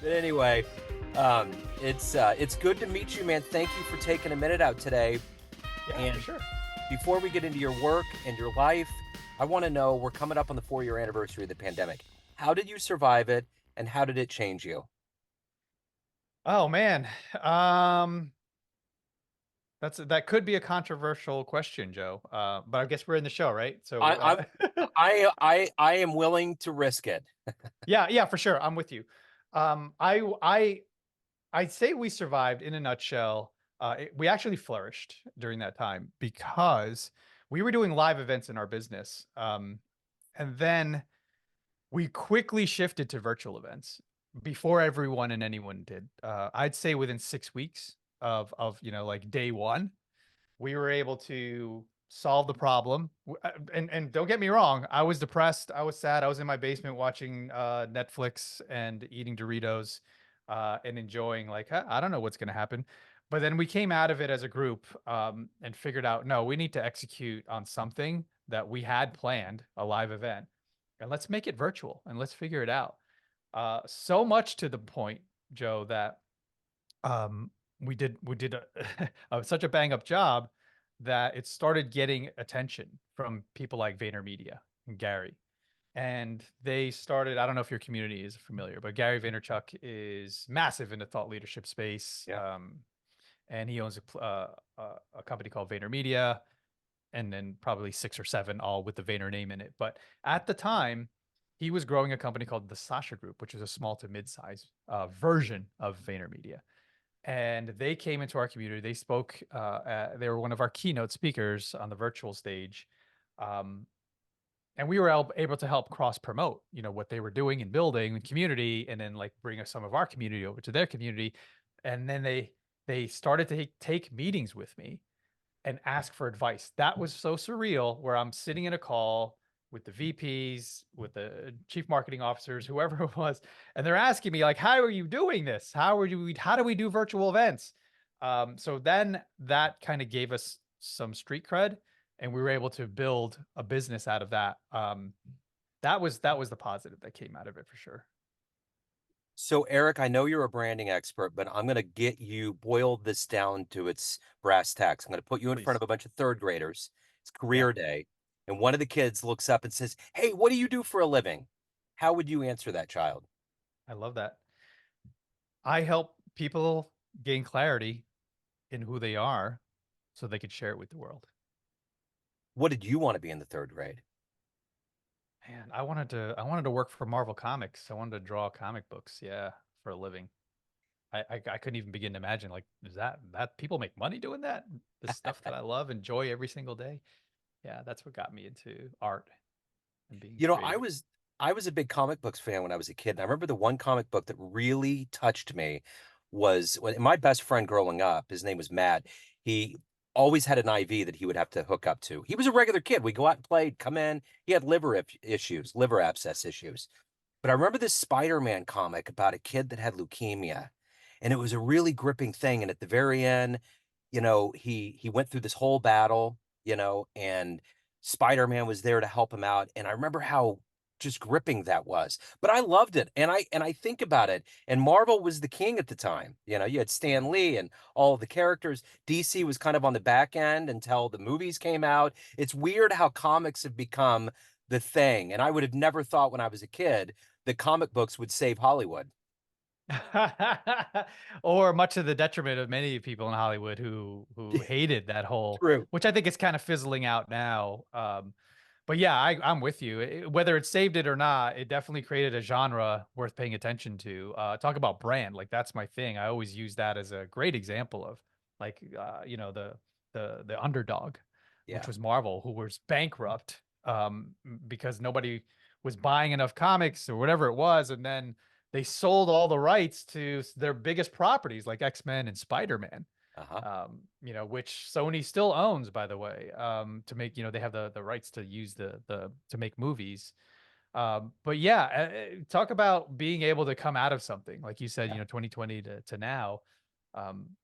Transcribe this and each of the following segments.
But anyway, it's good to meet you, man. Thank you for taking a minute out today. Yeah, for And sure. before we get into your work and your life, I want to know, we're coming up on the 4-year anniversary of the pandemic. How did you survive it, and how did it change you? Oh man. Um that could be a controversial question, Joe. But I guess we're in the show, right? I, So I'm I am willing to risk it. yeah, for sure. I'm with you. I I'd say we survived in a nutshell. We actually flourished during that time because we were doing live events in our business. And then we quickly shifted to virtual events before everyone and anyone did. I'd say within 6 weeks of like day one, we were able to solve the problem. And don't get me wrong, I was depressed, I was sad, I was in my basement watching Netflix and eating Doritos and enjoying like I don't know what's going to happen. But then we came out of it as a group and figured out no, we need to execute on something that we had planned, a live event, and let's make it virtual and let's figure it out. So much to the point, Joe, that um, we did such a bang up job that it started getting attention from people like VaynerMedia and Gary. And they started, I don't know if your community is familiar, but Gary Vaynerchuk is massive in the thought leadership space. Yeah. And he owns a company called VaynerMedia, and then probably six or seven all with the Vayner name in it. But at the time, he was growing a company called the Sasha Group, which is a small to mid-size version of VaynerMedia, and they came into our community. They spoke. They were one of our keynote speakers on the virtual stage, um, and we were able to help cross promote. What they were doing and building the community, and then like bring us some of our community over to their community, and then they started to take meetings with me and ask for advice. That was so surreal. Where I'm sitting in a call with the VPs, with the chief marketing officers, whoever it was, and they're asking me like, "How are you doing this? How do we do virtual events?" So then that kind of gave us some street cred, and we were able to build a business out of that. That was the positive that came out of it for sure. So, Eric, I know you're a branding expert, but I'm going to get you boil this down to its brass tacks. I'm going to put you in front of Please. a bunch of third graders. It's Yeah, career day. And one of the kids looks up and says, "Hey, what do you do for a living?" How would you answer that child? I love that. I help people gain clarity in who they are so they could share it with the world. What did you want to be in the third grade? Man, I wanted to work for Marvel Comics. I wanted to draw comic books, yeah, for a living. I couldn't even begin to imagine like is that people make money doing that? The stuff that I love, enjoy every single day. Yeah, that's what got me into art and being You know, I creative. was I was a big comic books fan when I was a kid. And I remember the one comic book that really touched me was when my best friend growing up, his name was Matt. He always had an IV that he would have to hook up to. He was a regular kid. We go out and play, come in. He had issues, liver abscess issues. But I remember this Spider-Man comic about a kid that had leukemia, and it was a really gripping thing. And at the very end, he went through this whole battle, and Spider-Man was there to help him out. And I remember how just gripping that was. But I loved it. And I think about it, and Marvel was the king at the time. You had Stan Lee and all of the characters. DC was kind of on the back end until the movies came out. It's weird how comics have become the thing. And I would have never thought when I was a kid that comic books would save Hollywood. Or much to the detriment of many people in Hollywood who hated that whole, True. which I think is kind of fizzling out now. But yeah, I'm with you. Whether it saved it or not, it definitely created a genre worth paying attention to. Talk about brand, like that's my thing. I always use that as a great example of like the underdog, which Yeah. was Marvel, who was bankrupt because nobody was buying enough comics or whatever it was, and then they sold all the rights to their biggest properties like X-Men and Spider-Man, Uh-huh. which Sony still owns, by the way, to make, they have the rights to use to make movies. But yeah, talk about being able to come out of something, like you said, Yeah. 2020 to now.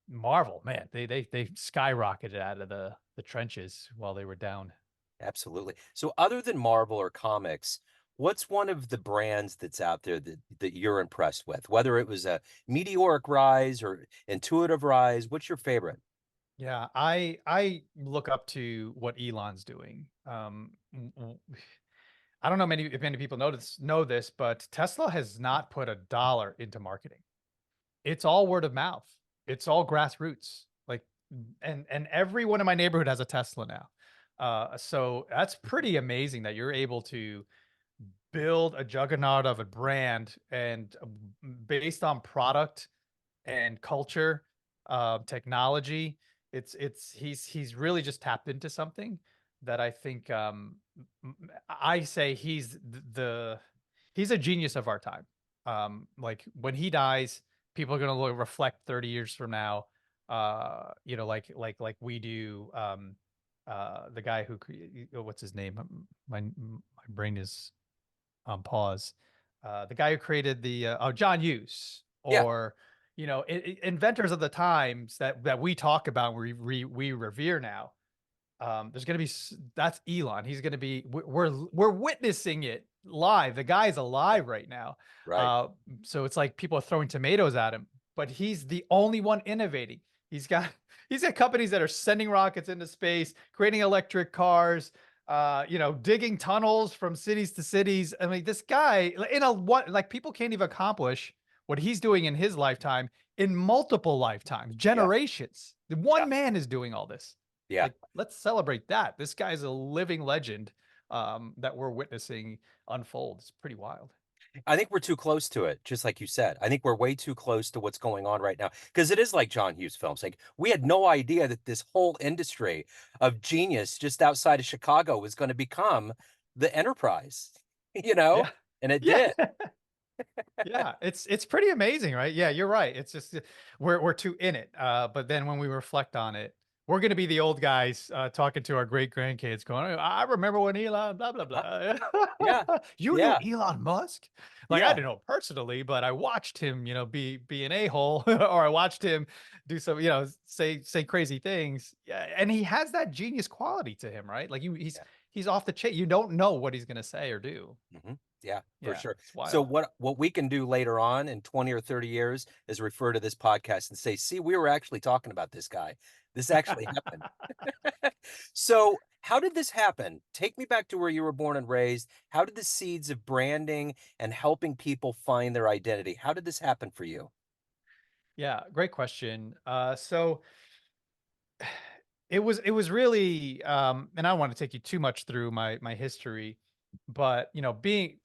Marvel, man, they skyrocketed out of the trenches while they were down. Absolutely. So other than Marvel or comics, What's one of the brands that's out there that you're impressed with? Whether it was a meteoric rise or intuitive rise, what's your favorite? Yeah, I look up to what Elon's doing. I don't know many if many people know this, but Tesla has not put a dollar into marketing. It's all word of mouth. It's all grassroots. Like, and everyone in my neighborhood has a Tesla now. So that's pretty amazing that you're able to build a juggernaut of a brand and based on product and culture, technology. It's he's really just tapped into something that I think I say he's a genius of our time. Like when he dies, people are gonna look, reflect 30 years from now, like we do. The guy who what's his name? My brain is on pause. The guy who created the John Hughes, Yeah, or inventors of the times that we talk about, we revere now. There's going to be that's Elon. He's going to be we're witnessing it live. The guy's alive right now. right. Uh, so it's like people are throwing tomatoes at him, but he's the only one innovating. He's got he's got companies that are sending rockets into space, creating electric cars, digging tunnels from cities to cities. I mean, this guy in a what like people can't even accomplish what he's doing in his lifetime in multiple lifetimes, Yeah, generations. The yeah, one man is doing all this. yeah. Like, let's celebrate that. This guy's a living legend that we're witnessing unfold. It's pretty wild. I think we're too close to it, just like you said. I think we're way too close to what's going on right now because it is like John Hughes films. Like we had no idea that this whole industry of genius just outside of Chicago was going to become the enterprise, you know? Yeah. And it Yeah. did. Yeah, it's pretty amazing, right? Yeah, you're right. It's just we're too in it. But then when we reflect on it, we're gonna be the old guys talking to our great grandkids, going, "I remember when Elon, blah blah Uh, blah." yeah, You knew yeah, Elon Musk? Like I yeah, didn't know personally, but I watched him, be an a hole, or I watched him do some, say crazy things. Yeah, and he has that genius quality to him, right? Like yeah. he's off the chain. You don't know what he's gonna say or do. Yeah, for Yeah, sure. it's So wild. what we can do later on in 20 or 30 years is refer to this podcast and say, "See, we were actually talking about this guy. This actually happened." So, how did this happen? Take me back to where you were born and raised. How did the seeds of branding and helping people find their identity? How did this happen for you? Yeah, great question. So it was really and I don't want to take you too much through my history, but being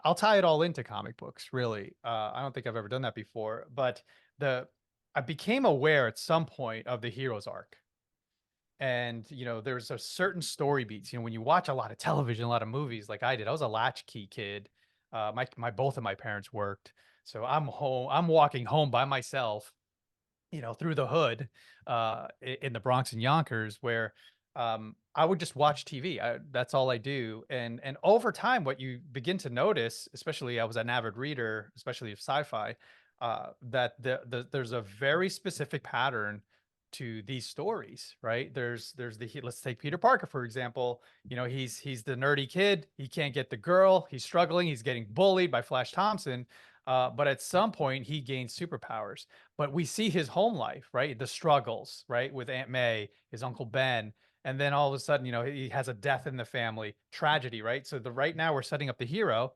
I'll tie it all into comic books, really. I don't think I've ever done that before, but the I became aware at some point of the hero's arc. And there's a certain story beats. When you watch a lot of television, a lot of movies like I did. I was a latchkey kid. My both of my parents worked. So I'm walking home by myself, through the hood, in the Bronx and Yonkers, where I would just watch TV. That's all I do. And over time, what you begin to notice, especially I was an avid reader, especially of sci-fi, that there's a very specific pattern to these stories, right? Let's take Peter Parker for example. He's the nerdy kid. He can't get the girl. He's struggling. He's getting bullied by Flash Thompson. But at some point, he gains superpowers, but we see his home life, right? The struggles, right? With Aunt May, his Uncle Ben. And then all of a sudden, he has a death in the family, tragedy, right? So right now we're setting up the hero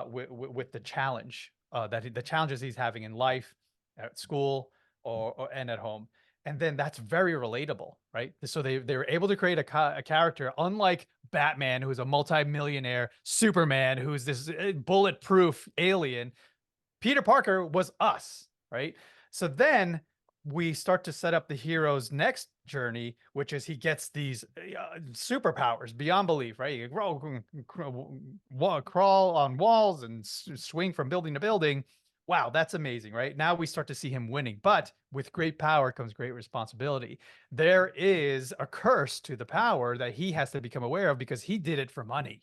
with the challenge the challenges he's having in life, at school, and at home. And then that's very relatable, right? So they were able to create a character unlike Batman, who's a multimillionaire, Superman, who's this bulletproof alien. Peter Parker was us, right? So then we start to set up the hero's next journey, which is he gets these superpowers beyond belief, right? He can crawl on walls and swing from building to building. Wow, that's amazing, right? Now we start to see him winning, but with great power comes great responsibility. There is a curse to the power that he has to become aware of because he did it for money.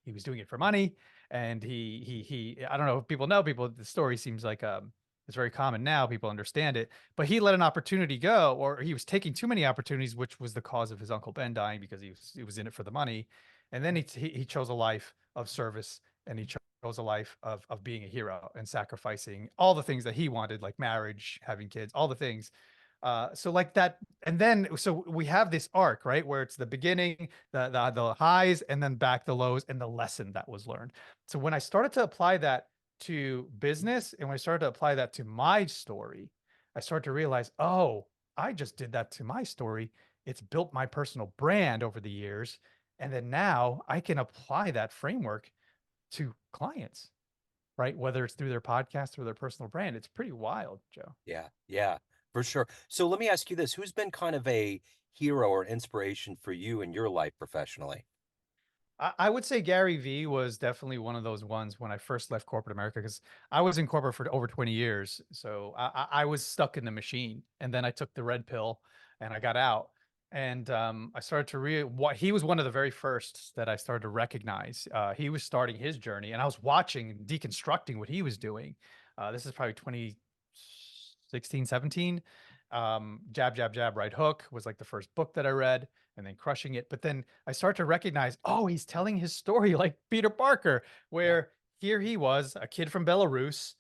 He was doing it for money, and he I don't know if people know, the story seems like it's very common now, people understand it, but he let an opportunity go, or he was taking too many opportunities, which was the cause of his Uncle Ben dying because he was in it for the money. And then he chose a life of service and he chose a life of being a hero and sacrificing all the things that he wanted, like marriage, having kids, all the things. So like that, and then so we have this arc, right, where it's the beginning, the highs, and then back the lows, and the lesson that was learned. So when I started to apply that to business, and when I started to apply that to my story, I started to realize, oh, I just did that to my story. It's built my personal brand over the years. And then now I can apply that framework to clients, right? Whether it's through their podcast or their personal brand. It's pretty wild, Joe. Yeah, yeah, for sure. So let me ask you this: who's been kind of a hero or inspiration for you in your life professionally? I would say Gary Vee was definitely one of those ones when I first left corporate America, because I was in corporate for over 20 years. So I was stuck in the machine. And then I took the red pill and I got out. And I started to what he was one of the very first that I started to recognize. He was starting his journey, and I was watching and deconstructing what he was doing. This is probably 2016, 17. Jab, jab, jab, right hook was like the first book that I read, and then crushing it. But then I start to recognize, oh, he's telling his story like Peter Parker, Yeah, where here he was, a kid from Belarus,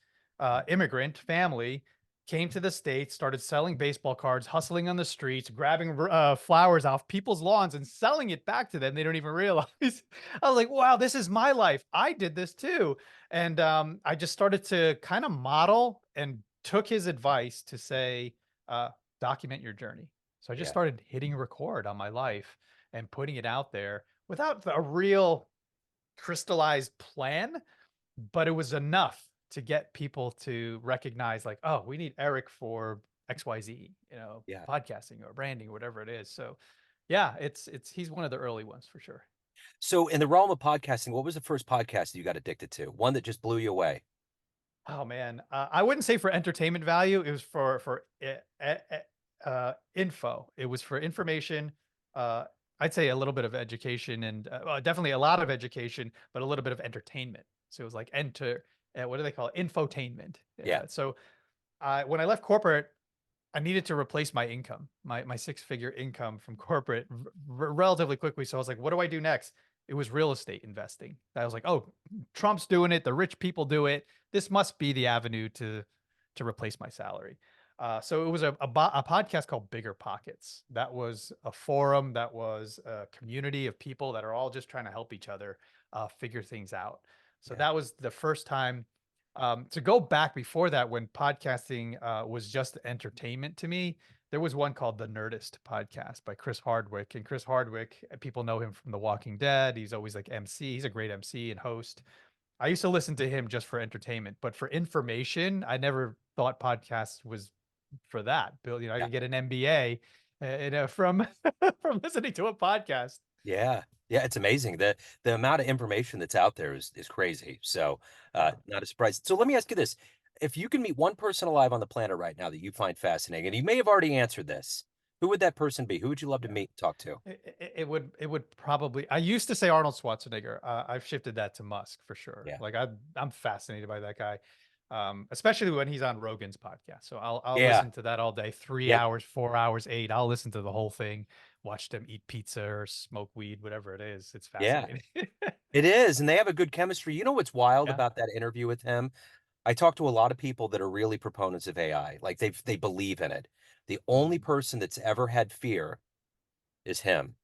immigrant family, came to the States, started selling baseball cards, hustling on the streets, grabbing flowers off people's lawns and selling it back to them. They don't even realize. I was like, wow, this is my life. I did this too. And I just started to kind of model and took his advice to say, uh, document your journey. So I just yeah, started hitting record on my life and putting it out there without a real crystallized plan, but it was enough to get people to recognize, like, oh, we need Erik for XYZ, yeah. podcasting or branding or whatever it is. So yeah, it's he's one of the early ones for sure. So in the realm of podcasting, what was the first podcast you got addicted to? One that just blew you away? Oh man, I wouldn't say for entertainment value. It was for info. It was for information. Uh, I'd say a little bit of education, and well, definitely a lot of education, but a little bit of entertainment. So it was like enter. What do they call it? Infotainment. Yeah, So when I left corporate, I needed to replace my income, my six-figure income from corporate relatively quickly. So I was like, what do I do next? It was real estate investing. I was like, oh, Trump's doing it. The rich people do it. This must be the avenue to replace my salary. So it was a podcast called Bigger Pockets. That was a forum. That was a community of people that are all just trying to help each other figure things out. So yeah, that was the first time. To go back before that, when podcasting was just entertainment to me, there was one called the Nerdist podcast by Chris Hardwick. And Chris Hardwick, people know him from The Walking Dead. He's always like MC. He's a great MC and host. I used to listen to him just for entertainment, but for information, I never thought podcasts was for that. Bill, I yeah, could get an MBA, from from listening to a podcast. yeah, yeah. It's amazing. The amount of information that's out there is crazy. So Yeah, not a surprise. So let me ask you this. If you can meet one person alive on the planet right now that you find fascinating, and you may have already answered this, who would that person be? Who would you love to yeah. meet and talk to? It would probably. I used to say Arnold Schwarzenegger. I've shifted that to Musk for sure. Yeah. Like I'm fascinated by that guy, especially when he's on Rogan's podcast. So I'll Yeah. listen to that all day. Three Yep. hours, 4 hours, eight. I'll listen to the whole thing. Watch them eat pizza or smoke weed, whatever it is. It's Yeah. fascinating. It is, and they have a good chemistry. You know what's wild Yeah. about that interview with him? I talk to a lot of people that are really proponents of AI. Like they believe in it. The only Mhm. person that's ever had fear is him.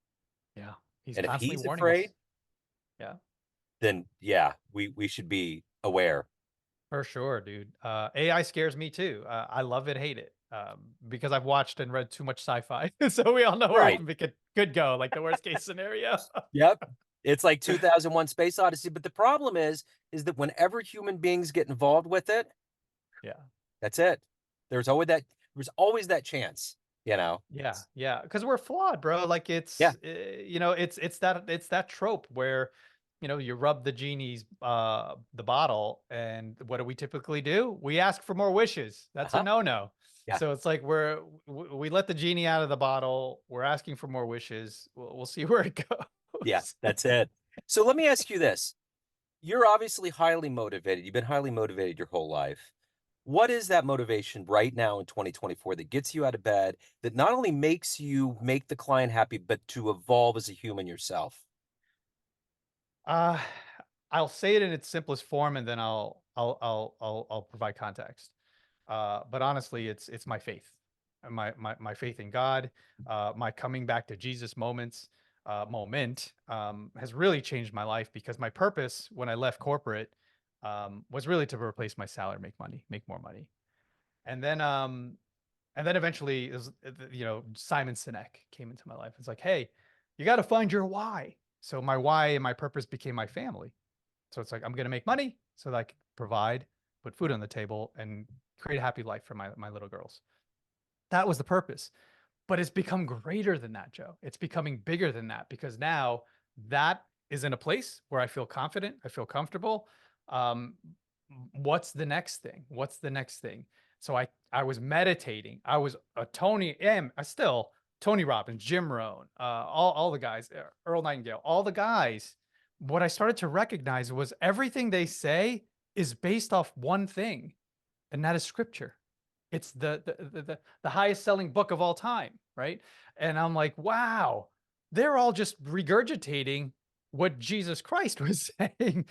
Yeah. He's And if constantly he's warning us. afraid, Yeah. then yeah, we should be aware. For sure, dude. AI scares me too. I love it, hate it, because I've watched and read too much sci-fi. So we all know where Right. it could go, like the worst case scenario. Yep. It's like 2001 Space Odyssey, but the problem is that whenever human beings get involved with it, Yeah. that's it. There's always that chance, you know. Yeah, yeah, because we're flawed, bro. Like Yeah. it's that trope where, you rub the genie's the bottle, and what do we typically do? We ask for more wishes. That's a Uh-huh. no-no. Yeah. So it's like we let the genie out of the bottle. We're asking for more wishes. We'll see where it Yeah, goes. that's it. So let me ask you this. You're obviously highly motivated. You've been highly motivated your whole life. What is that motivation right now in 2024 that gets you out of bed, that not only makes you make the client happy, but to evolve as a human yourself? Uh I'll say it in its simplest form, and then I'll provide context. But honestly, it's my faith, my faith in God, my coming back to Jesus moment has really changed my life because my purpose when I left corporate was really to replace my salary, make money, make more money, and then um, and then eventually, Simon Sinek came into my life. It's like, hey, you got to find your why. So my why and my purpose became my family. So it's like I'm gonna make money so that I can provide, put food on the table, and create a happy life for my little girls. That was the purpose. But it's become greater than that, Joe. It's becoming bigger than that because now that is in a place where I feel confident, I feel comfortable. Um, what's the next thing? What's the next thing? So I was meditating. I was a I still Tony Robbins, Jim Rohn, all the guys, Earl Nightingale, all the guys. What I started to recognize was everything they say is based off one thing, and that is scripture. It's the highest selling book of all time, right? And I'm like, wow, they're all just regurgitating what Jesus Christ was saying,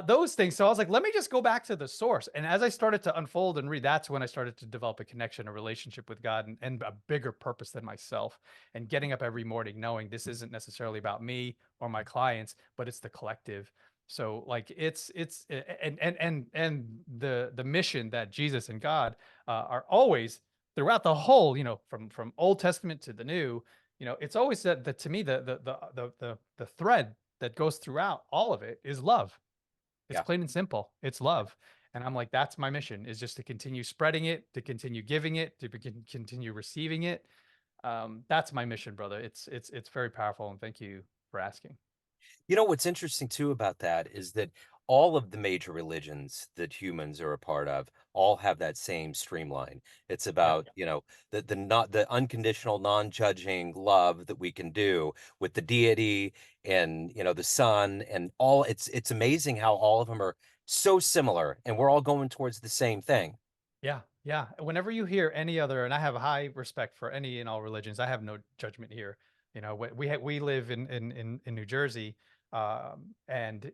those things. So I was like, let me just go back to the source. And as I started to unfold and read, that's when I started to develop a connection, a relationship with God, and a bigger purpose than myself. And getting up every morning knowing this isn't necessarily about me or my clients, but it's the collective. So like it's and the mission that Jesus and God are always throughout the whole, from Old Testament to the New, it's always that to me the thread that goes throughout all of it is love. It's Yeah. plain and simple. It's Yeah. love. And I'm like, that's my mission is just to continue spreading it, to continue giving it, to continue receiving it. That's my mission, brother. It's very powerful. And thank you for asking. You know, what's interesting too about that is that all of the major religions that humans are a part of all have that same streamline. It's Yeah. about, the unconditional, non-judging love that we can do with the deity and, the sun and all. It's amazing how all of them are so similar and we're all going towards the same thing. Yeah, yeah. Whenever you hear any other, and I have high respect for any and all religions, I have no judgment here. We live in New Jersey, and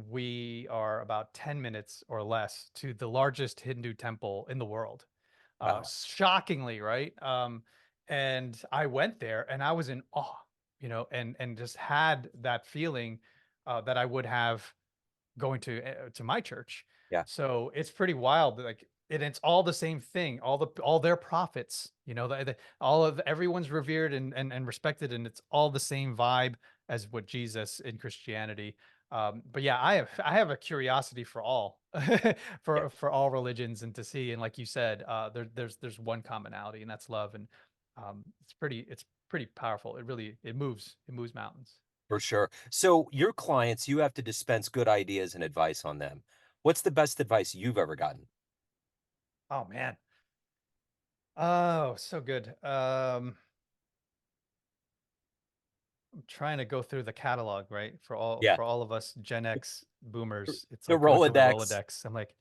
we are about 10 minutes or less to the largest Hindu temple in the world. Wow. Shockingly, right? And I went there, and I was in awe, and just had that feeling that I would have going to my church. Yeah. So it's pretty wild. Like, and it's all the same thing. All their prophets. All of everyone's revered and respected, and it's all the same vibe as what Jesus in Christianity. But yeah, I have a curiosity for all Yeah. for all religions and to see. And like you said, there's one commonality, and that's love. And it's pretty powerful. It moves mountains. For sure. So your clients, you have to dispense good ideas and advice on them. What's the best advice you've ever gotten? Oh man. Oh, so good. I'm trying to go through the catalog, right? For all Yeah. for all of us Gen X boomers, it's The like going through the Rolodex. Rolodex. I'm like,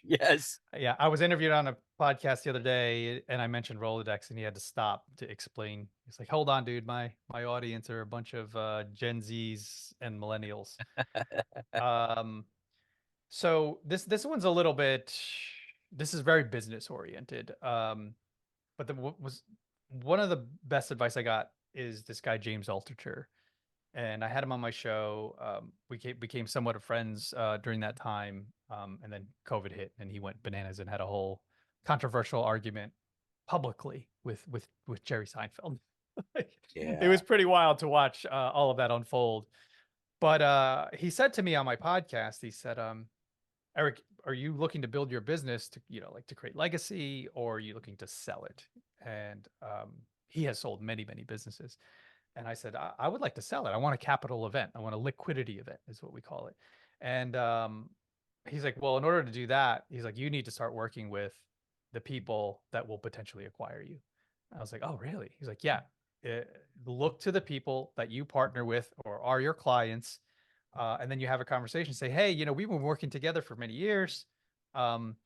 Yes. yeah. I was interviewed on a podcast the other day, and I mentioned Rolodex, and he had to stop to explain. He's like, "Hold on, dude. My audience are a bunch of Gen Zs and millennials." Um, so this one's a little bit. This is very business oriented. But what was one of the best advice I got is this guy James Altucher, and I had him on my show. We became somewhat of friends during that time, and then COVID hit, and he went bananas and had a whole controversial argument publicly with Jerry Seinfeld. Like, it Yeah. was pretty wild to watch all of that unfold. But he said to me on my podcast, he said, Eric, are you looking to build your business to, like to create legacy, or are you looking to sell it? And he has sold many, many businesses. And I said, I would like to sell it. I want a capital event. I want a liquidity event, is what we call it. And he's like, well, in order to do that, he's like, you need to start working with the people that will potentially acquire you. I was like, oh, really? He's like, yeah. Uh, Look to the people that you partner with or are your clients, and then you have a conversation. Say, hey, we've been working together for many years. Um,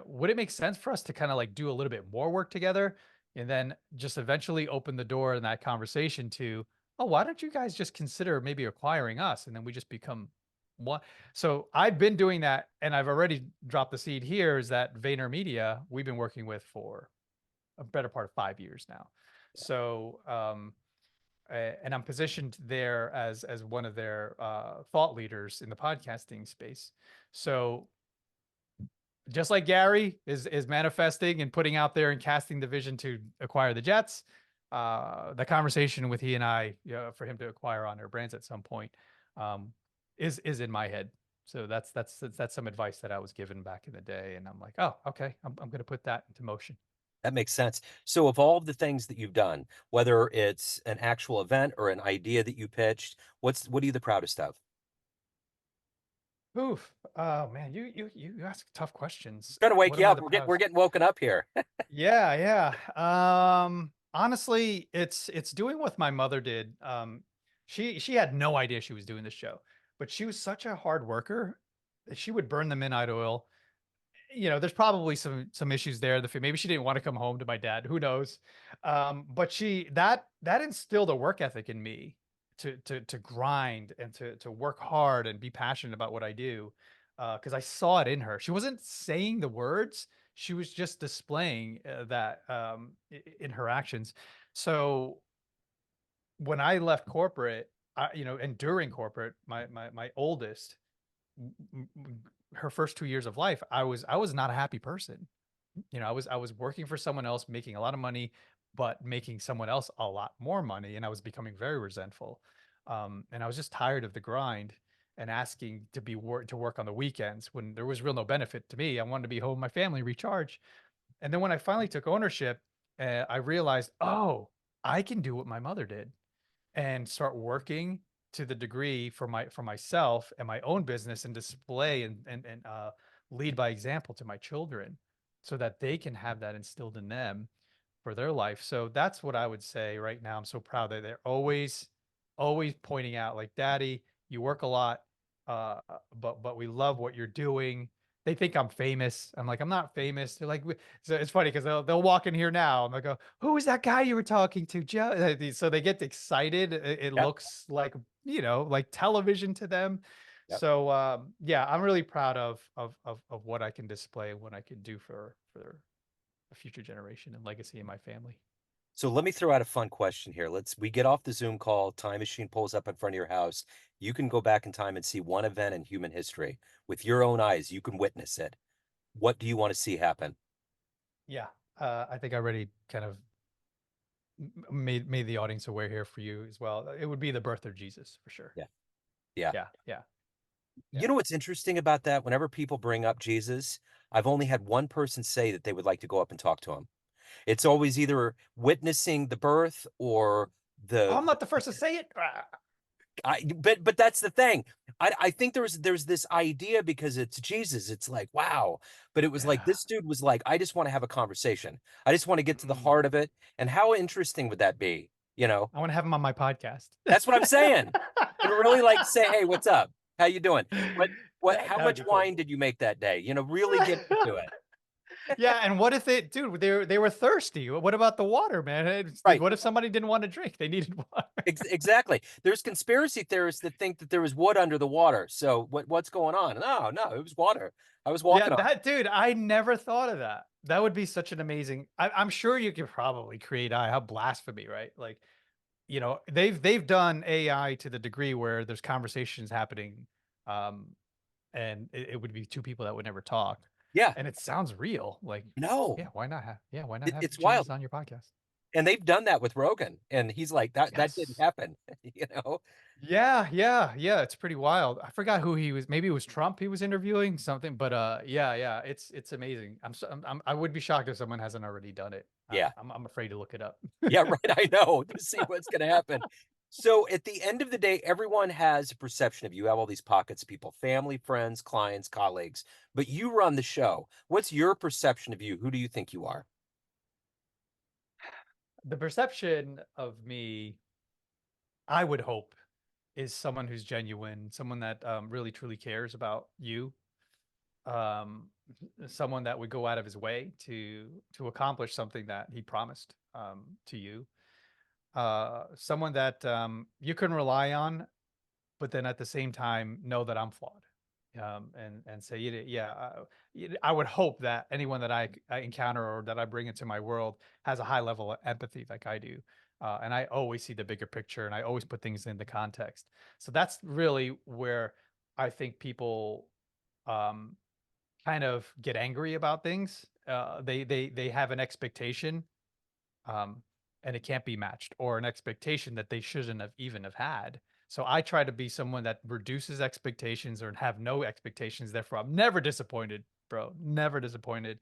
would it make sense for us to kind of like do a little bit more work together, and then just eventually open the door in that conversation to, oh, why don't you guys just consider maybe acquiring us, and then we just become What? So I've been doing that, and I've already dropped the seed here. Is that VaynerMedia we've been working with for a better part of 5 years now. So and I'm positioned there as one of their thought leaders in the podcasting space. So just like Gary is manifesting and putting out there and casting the vision to acquire the Jets, the conversation with he and I, for him to acquire on their brands at some point, um, is in my head. So that's some advice that I was given back in the day, and I'm like, oh, okay, I'm going to put that into motion. That makes sense. So of all of the things that you've done, whether it's an actual event or an idea that you pitched, what are you the proudest of? Oof. Oh man, you ask tough questions. Trying to wake What you am I up. the We're proudest? getting woken up here. Yeah, honestly, it's doing what my mother did. She had no idea she was doing this show, but she was such a hard worker that she would burn the midnight oil. There's probably some issues there. Maybe she didn't want to come home to my dad. Who knows? But that instilled a work ethic in me to grind and to work hard and be passionate about what I do. Because I saw it in her. She wasn't saying the words; she was just displaying that in her actions. So when I left corporate, and during corporate, my oldest her first 2 years of life, I was not a happy person. I was working for someone else, making a lot of money, but making someone else a lot more money, and I was becoming very resentful. And I was just tired of the grind and asking to work on the weekends when there was real no benefit to me. I wanted to be home with my family, recharge. And then when I finally took ownership, I realized, oh, I can do what my mother did and start working to the degree for myself and my own business and display and lead by example to my children so that they can have that instilled in them for their life. So that's what I would say right now. I'm so proud that they're always pointing out like, Daddy, you work a lot, uh, but we love what you're doing. They think I'm famous. I'm like, I'm not famous. They're like, so it's funny because they'll walk in here now. I'm like, oh, who was that guy you were talking to, Joe? So they get excited. It Yep. looks like like television to them. Yep. So yeah, I'm really proud of what I can display and what I can do for a future generation and legacy in my family. So let me throw out a fun question here. We get off the Zoom call, time machine pulls up in front of your house. You can go back in time and see one event in human history with your own eyes. You can witness it. What do you want to see happen? Yeah, I think I already kind of made the audience aware here for you as well. It would be the birth of Jesus for sure. Yeah. Yeah. Yeah, yeah, You yeah. know what's interesting about that? Whenever people bring up Jesus, I've only had one person say that they would like to go up and talk to him. It's always either witnessing the birth or Oh, the, I'm not the first to say it. but that's the thing. I think there's this idea because it's Jesus. It's like, wow. But it was like Yeah. this dude was like, I just want to have a conversation. I just want to get to the Mm. heart of it. And how interesting would that be? You know, I want to have him on my podcast. that's what I'm saying. And really like say, hey, what's up? How you doing? What That how that would much be cool. wine did you make that day? Really get into it. Yeah, and what if dude, they were thirsty? What about the water, man? Right. What if somebody didn't want to drink? They needed water. Exactly. There's conspiracy theorists that think that there was wood under the water. So what's going on? No, no, it was water. I was Yeah, walking on it. that dude, I never thought of that. That would be such an amazing. I'm sure you could probably create AI. How blasphemy, right? Like, they've done AI to the degree where there's conversations happening, um, and it would be two people that would never talk, Yeah. and it sounds real. Like, No. why not have It's Jesus wild. on your podcast? And they've done that with Rogan. And he's like, that didn't Yes. happen. You know? Yeah, yeah, yeah. It's pretty wild. I forgot who he was. Maybe it was Trump he was interviewing something, but yeah, yeah. It's amazing. I would be shocked if someone hasn't already done it. Yeah. I'm afraid to look it up. Yeah, right. I know to see what's gonna happen. So at the end of the day, everyone has a perception of you. You have all these pockets of people, family, friends, clients, colleagues, but you run the show. What's your perception of you? Who do you think you are? The perception of me, I would hope, is someone who's genuine, someone that really truly cares about you, um, someone that would go out of his way to accomplish something that he promised to you, someone that you can rely on, but then at the same time know that I'm flawed. And say, yeah, I would hope that anyone that I encounter or that I bring into my world has a high level of empathy like I do. And I always see the bigger picture and I always put things into context. So that's really where I think people um, kind of get angry about things. They have an expectation, um, and it can't be matched, or an expectation that they shouldn't have even have had. So I try to be someone that reduces expectations or have no expectations. Therefore, I'm never disappointed, bro. Never disappointed.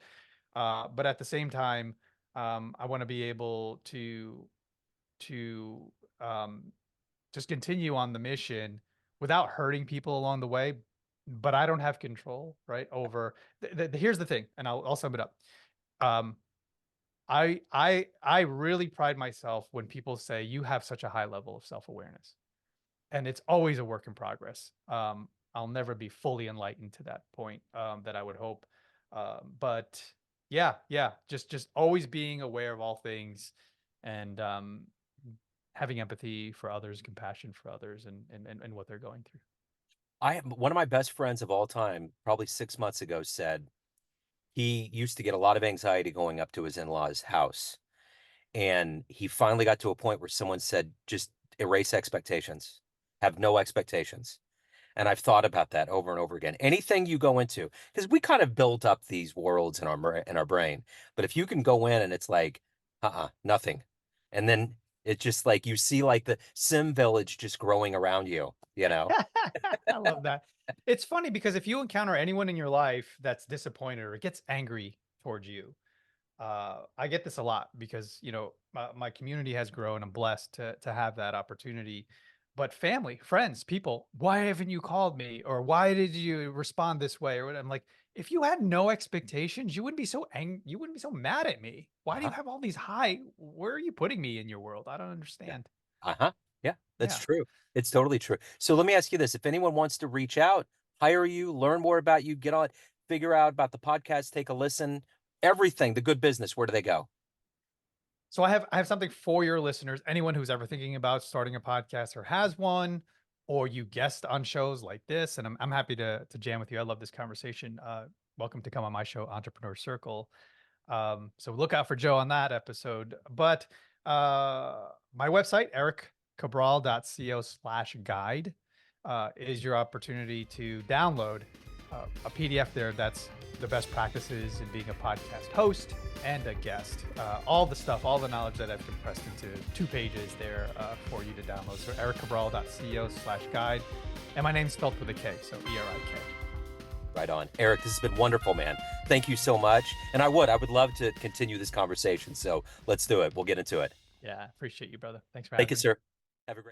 But at the same time, I want to be able to um, just continue on the mission without hurting people along the way. But I don't have control, right? Over here's the thing, and I'll sum it up. Um, I really pride myself when people say you have such a high level of self-awareness. And it's always a work in progress. I'll never be fully enlightened to that point, that I would hope. But yeah, yeah, just always being aware of all things and having empathy for others, compassion for others and what they're going through. One of my best friends of all time, probably 6 months ago, said he used to get a lot of anxiety going up to his in-laws' house. And he finally got to a point where someone said, just erase expectations, have no expectations. And I've thought about that over and over again. Anything you go into, because we kind of build up these worlds in our brain. But if you can go in and it's like, nothing. And then it's just like you see like the sim village just growing around you, you know? I love that. It's funny because if you encounter anyone in your life that's disappointed or gets angry towards you, I get this a lot because my community has grown. I'm blessed to have that opportunity. But family, friends, people, why haven't you called me? Or why did you respond this way? Or what? I'm like, if you had no expectations, you wouldn't be so you wouldn't be so mad at me. Why do you Uh-huh. have all these high? Where are you putting me in your world? I don't Yeah. understand. Uh-huh. Yeah, that's Yeah. true. It's totally true. So let me ask you this. If anyone wants to reach out, hire you, learn more about you, get on, figure out about the podcast, take a listen, everything, the good business, where do they go? So I have something for your listeners. Anyone who's ever thinking about starting a podcast or has one, or you guest on shows like this, and I'm happy to jam with you. I love this conversation. Welcome to come on my show, Entrepreneur Circle. So look out for Joe on that episode. But my website, ericcabral.co/guide, is your opportunity to download a PDF there that's the best practices in being a podcast host and a guest. All the stuff, all the knowledge that I've compressed into 2 pages there for you to download. So ericcabral.co/guide. And my name's spelled with a K, so Erik. Right on. Erik, this has been wonderful, man. Thank you so much. And I would love to continue this conversation. So let's do it. We'll get into it. Yeah, appreciate you, brother. Thanks for Thank you, having me. sir. Have a great